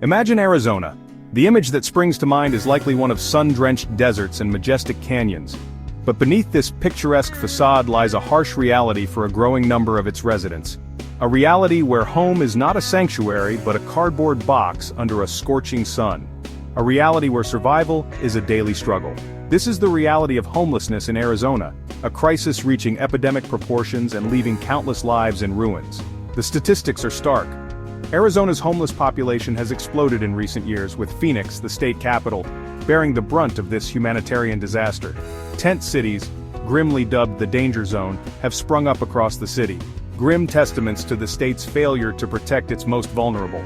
Imagine Arizona. The image that springs to mind is likely one of sun-drenched deserts and majestic canyons. But beneath this picturesque facade lies a harsh reality for a growing number of its residents. A reality where home is not a sanctuary but a cardboard box under a scorching sun. A reality where survival is a daily struggle. This is the reality of homelessness in Arizona, a crisis reaching epidemic proportions and leaving countless lives in ruins. The statistics are stark. Arizona's homeless population has exploded in recent years, with Phoenix, the state capital, bearing the brunt of this humanitarian disaster. Tent cities, grimly dubbed the danger zone, have sprung up across the city, grim testaments to the state's failure to protect its most vulnerable.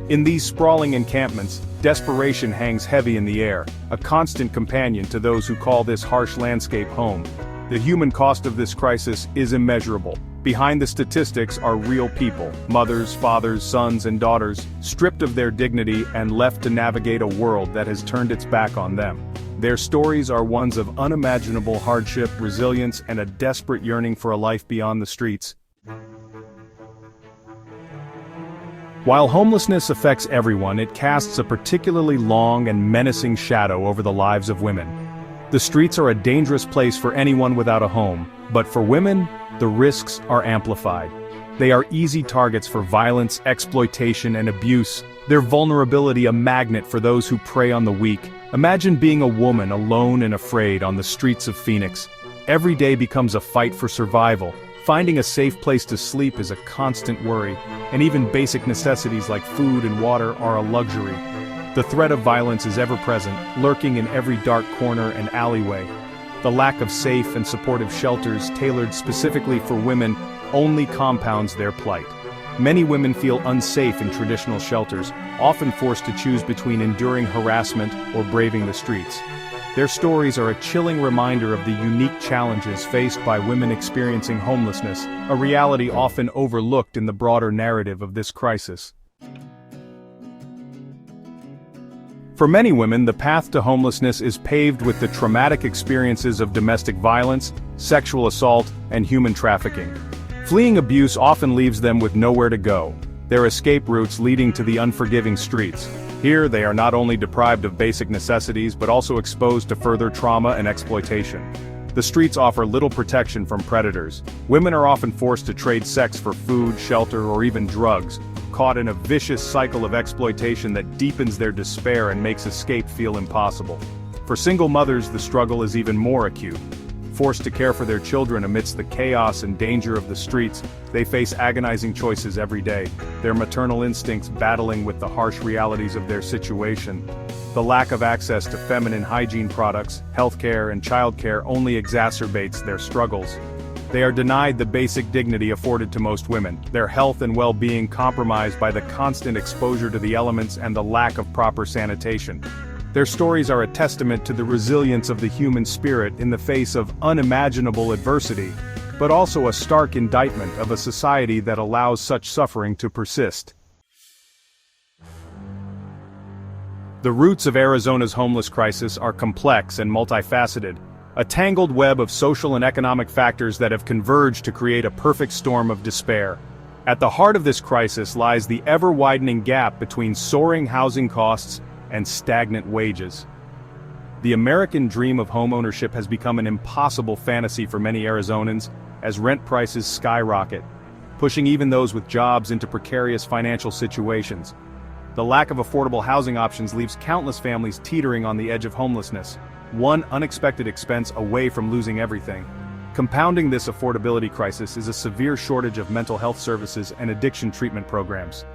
In these sprawling encampments, desperation hangs heavy in the air, a constant companion to those who call this harsh landscape home. The human cost of this crisis is immeasurable. Behind the statistics are real people, mothers, fathers, sons, and daughters, stripped of their dignity and left to navigate a world that has turned its back on them. Their stories are ones of unimaginable hardship, resilience, and a desperate yearning for a life beyond the streets. While homelessness affects everyone, it casts a particularly long and menacing shadow over the lives of women. The streets are a dangerous place for anyone without a home, but for women, the risks are amplified. They are easy targets for violence, exploitation, and abuse, their vulnerability a magnet for those who prey on the weak. Imagine being a woman alone and afraid on the streets of Phoenix. Every day becomes a fight for survival. Finding a safe place to sleep is a constant worry, and even basic necessities like food and water are a luxury. The threat of violence is ever present, lurking in every dark corner and alleyway. The lack of safe and supportive shelters tailored specifically for women only compounds their plight. Many women feel unsafe in traditional shelters, often forced to choose between enduring harassment or braving the streets. Their stories are a chilling reminder of the unique challenges faced by women experiencing homelessness, a reality often overlooked in the broader narrative of this crisis. For many women, the path to homelessness is paved with the traumatic experiences of domestic violence, sexual assault, and human trafficking. Fleeing abuse often leaves them with nowhere to go, their escape routes leading to the unforgiving streets. Here, they are not only deprived of basic necessities but also exposed to further trauma and exploitation. The streets offer little protection from predators. Women are often forced to trade sex for food, shelter, or even drugs, caught in a vicious cycle of exploitation that deepens their despair and makes escape feel impossible. For single mothers, the struggle is even more acute. Forced to care for their children amidst the chaos and danger of the streets, they face agonizing choices every day, their maternal instincts battling with the harsh realities of their situation. The lack of access to feminine hygiene products, healthcare, and childcare only exacerbates their struggles. They are denied the basic dignity afforded to most women, their health and well-being compromised by the constant exposure to the elements and the lack of proper sanitation. Their stories are a testament to the resilience of the human spirit in the face of unimaginable adversity, but also a stark indictment of a society that allows such suffering to persist. The roots of Arizona's homeless crisis are complex and multifaceted, a tangled web of social and economic factors that have converged to create a perfect storm of despair. At the heart of this crisis lies the ever-widening gap between soaring housing costs and stagnant wages. The American dream of homeownership has become an impossible fantasy for many Arizonans as rent prices skyrocket, pushing even those with jobs into precarious financial situations. The lack of affordable housing options leaves countless families teetering on the edge of homelessness, one unexpected expense away from losing everything. Compounding this affordability crisis is a severe shortage of mental health services and addiction treatment programs.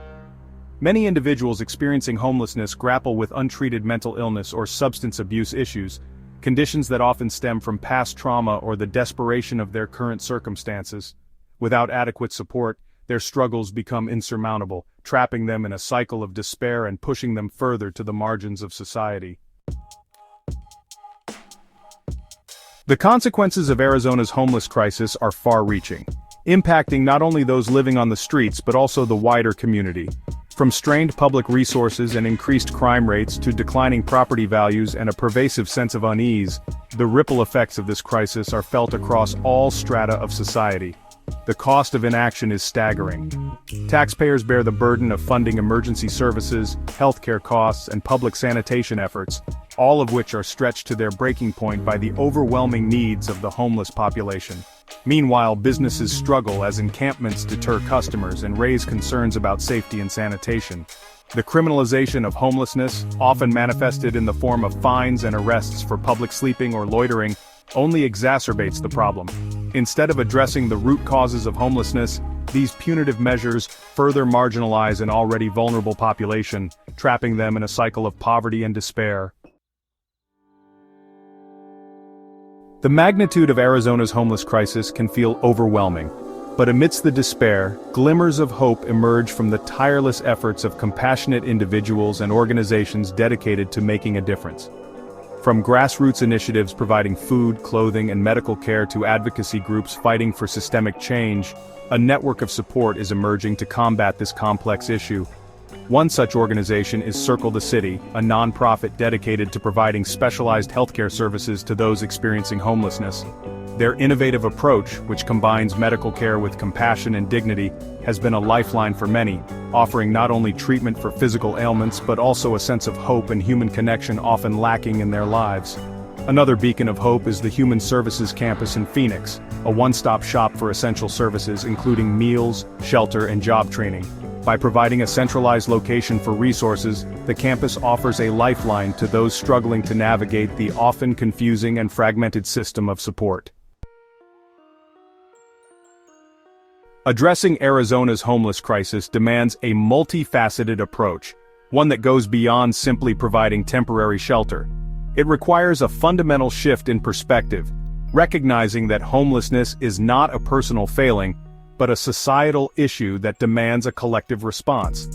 Many individuals experiencing homelessness grapple with untreated mental illness or substance abuse issues, conditions that often stem from past trauma or the desperation of their current circumstances. Without adequate support, their struggles become insurmountable, trapping them in a cycle of despair and pushing them further to the margins of society. The consequences of Arizona's homeless crisis are far-reaching, impacting not only those living on the streets but also the wider community. From strained public resources and increased crime rates to declining property values and a pervasive sense of unease, the ripple effects of this crisis are felt across all strata of society. the cost of inaction is staggering. Taxpayers bear the burden of funding emergency services, healthcare costs, and public sanitation efforts, all of which are stretched to their breaking point by the overwhelming needs of the homeless population. Meanwhile, businesses struggle as encampments deter customers and raise concerns about safety and sanitation. The criminalization of homelessness, often manifested in the form of fines and arrests for public sleeping or loitering, only exacerbates the problem. Instead of addressing the root causes of homelessness, these punitive measures further marginalize an already vulnerable population, trapping them in a cycle of poverty and despair. The magnitude of Arizona's homeless crisis can feel overwhelming, but amidst the despair, glimmers of hope emerge from the tireless efforts of compassionate individuals and organizations dedicated to making a difference. From grassroots initiatives providing food, clothing, and medical care to advocacy groups fighting for systemic change, a network of support is emerging to combat this complex issue. One such organization is Circle the City, a nonprofit dedicated to providing specialized healthcare services to those experiencing homelessness. Their innovative approach, which combines medical care with compassion and dignity, has been a lifeline for many, offering not only treatment for physical ailments but also a sense of hope and human connection often lacking in their lives. Another beacon of hope is the Human Services Campus in Phoenix, a one-stop shop for essential services including meals, shelter, and job training. By providing a centralized location for resources, the campus offers a lifeline to those struggling to navigate the often confusing and fragmented system of support. Addressing Arizona's homeless crisis demands a multifaceted approach, one that goes beyond simply providing temporary shelter. It requires a fundamental shift in perspective, recognizing that homelessness is not a personal failing, but a societal issue that demands a collective response.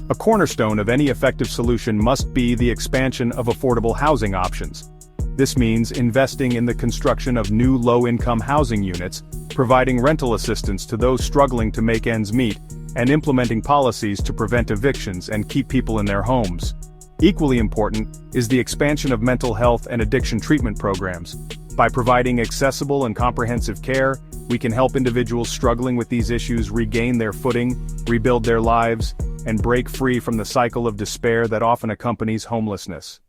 A cornerstone of any effective solution must be the expansion of affordable housing options. This means investing in the construction of new low-income housing units, providing rental assistance to those struggling to make ends meet, and implementing policies to prevent evictions and keep people in their homes. Equally important is the expansion of mental health and addiction treatment programs. By providing accessible and comprehensive care, we can help individuals struggling with these issues regain their footing, rebuild their lives, and break free from the cycle of despair that often accompanies homelessness.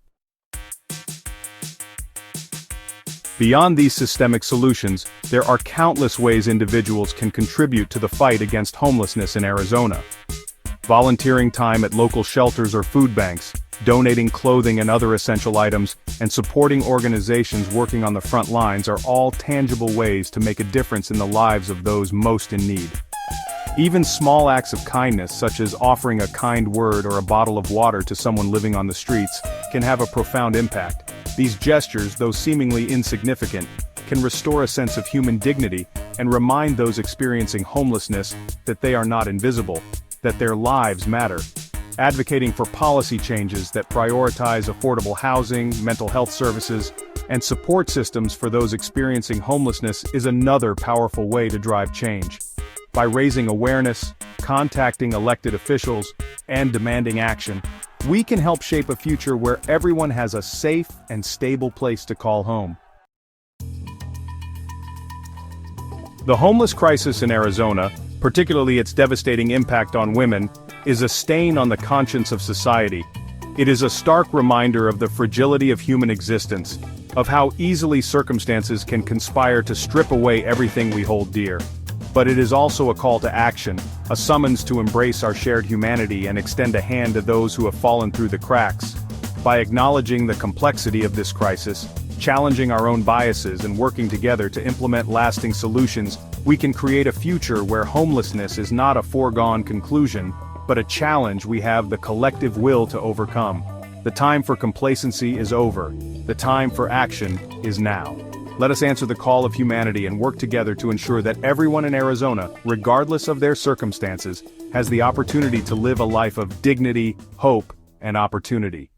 Beyond these systemic solutions, there are countless ways individuals can contribute to the fight against homelessness in Arizona. Volunteering time at local shelters or food banks, donating clothing and other essential items, and supporting organizations working on the front lines are all tangible ways to make a difference in the lives of those most in need. Even small acts of kindness, such as offering a kind word or a bottle of water to someone living on the streets, can have a profound impact. These gestures, though seemingly insignificant, can restore a sense of human dignity and remind those experiencing homelessness that they are not invisible, that their lives matter. Advocating for policy changes that prioritize affordable housing, mental health services, and support systems for those experiencing homelessness is another powerful way to drive change. By raising awareness, contacting elected officials, and demanding action, we can help shape a future where everyone has a safe and stable place to call home. The homeless crisis in Arizona, particularly its devastating impact on women, is a stain on the conscience of society. It is a stark reminder of the fragility of human existence, of how easily circumstances can conspire to strip away everything we hold dear. But it is also a call to action, a summons to embrace our shared humanity and extend a hand to those who have fallen through the cracks. By acknowledging the complexity of this crisis, challenging our own biases and working together to implement lasting solutions, we can create a future where homelessness is not a foregone conclusion, but a challenge we have the collective will to overcome. The time for complacency is over. The time for action is now. Let us answer the call of humanity and work together to ensure that everyone in Arizona, regardless of their circumstances, has the opportunity to live a life of dignity, hope, and opportunity.